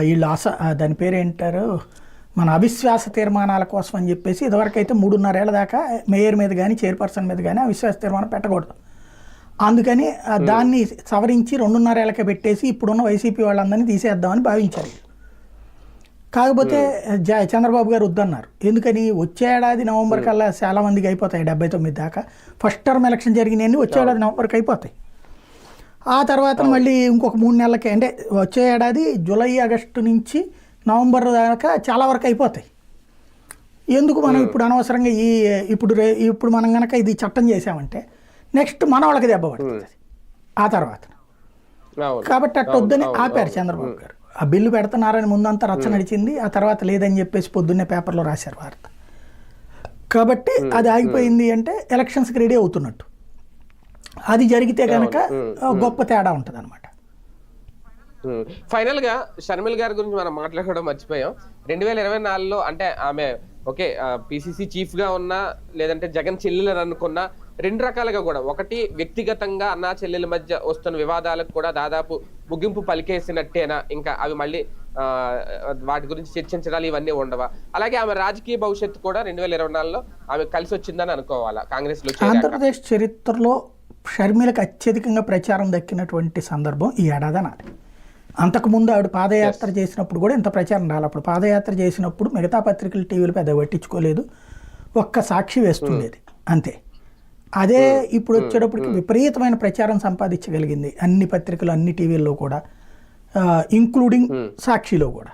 వీళ్ళు దాని పేరేంటారు, మన అవిశ్వాస తీర్మానాల కోసం అని చెప్పేసి ఇదివరకైతే 3.5 ఏళ్ల దాకా మేయర్ మీద కానీ చైర్పర్సన్ మీద కానీ అవిశ్వాస తీర్మానం పెట్టకూడదు. అందుకని దాన్ని సవరించి 2.5 ఏళ్ళకే పెట్టేసి ఇప్పుడున్న వైసీపీ వాళ్ళందరినీ తీసేద్దామని భావించారు. కాకపోతే చంద్రబాబు గారు వద్దన్నారు. ఎందుకని, వచ్చే ఏడాది నవంబర్ కల్లా చాలా మందికి అయిపోతాయి, 79 దాకా. ఫస్ట్ టర్మ్ ఎలక్షన్ జరిగినవన్నీ వచ్చే ఏడాది నవంబర్కి అయిపోతాయి. ఆ తర్వాత మళ్ళీ ఇంకొక 3 నెలలకే, అంటే వచ్చే ఏడాది జూలై ఆగస్టు నుంచి నవంబర్ దాకా చాలా వరకు అయిపోతాయి. ఎందుకు మనం ఇప్పుడు అనవసరంగా ఇప్పుడు మనం కనుక ఇది చట్టం చేసామంటే నెక్స్ట్ మన వాళ్ళకి దెబ్బ పడుతుంది ఆ తర్వాత. కాబట్టి అట్ట వద్దని ఆపారు చంద్రబాబు గారు. ఆ బిల్లు పెడుతున్నారని ముందంతా రచ్చ నడిచింది, ఆ తర్వాత లేదని చెప్పేసి పొద్దున్నే పేపర్లో రాశారు వార్త. కాబట్టి అది ఆగిపోయింది అంటే ఎలక్షన్స్కి రెడీ అవుతున్నట్టు. అది జరిగితే కనుక గొప్ప తేడా ఉంటుంది అనమాట. ఫైనల్ గా షర్మిల గారి గురించి మనం మాట్లాడడం మర్చిపోయాం. 2024లో అంటే ఆమె ఓకే పిసిసి చీఫ్ గా ఉన్నా లేదంటే జగన్ చెల్లెలు అనుకున్నా, 2 రకాలుగా కూడా, ఒకటి వ్యక్తిగతంగా అన్నా చెల్లెల మధ్య వస్తున్న వివాదాలకు కూడా దాదాపు ముగింపు పలికేసినట్టేనా, ఇంకా అవి మళ్ళీ వాటి గురించి చర్చించడాలు ఇవన్నీ ఉండవా? అలాగే ఆమె రాజకీయ భవిష్యత్తు కూడా 2024లో ఆమె కలిసి వచ్చిందని అనుకోవాలా కాంగ్రెస్ లో? ఆంధ్రప్రదేశ్ చరిత్రలో షర్మిలకు అత్యధికంగా ప్రచారం దక్కినటువంటి సందర్భం ఈ ఏడాది నాది. అంతకుముందు ఆవిడ పాదయాత్ర చేసినప్పుడు కూడా ఇంత ప్రచారం రాలి. అప్పుడు పాదయాత్ర చేసినప్పుడు మిగతా పత్రికలు టీవీలు పెద్ద పట్టించుకోలేదు, ఒక్క సాక్షి వేస్తుండేది అంతే. అదే ఇప్పుడు వచ్చేటప్పటికి విపరీతమైన ప్రచారం సంపాదించగలిగింది అన్ని పత్రికలు, అన్ని టీవీల్లో కూడా, ఇంక్లూడింగ్ సాక్షిలో కూడా.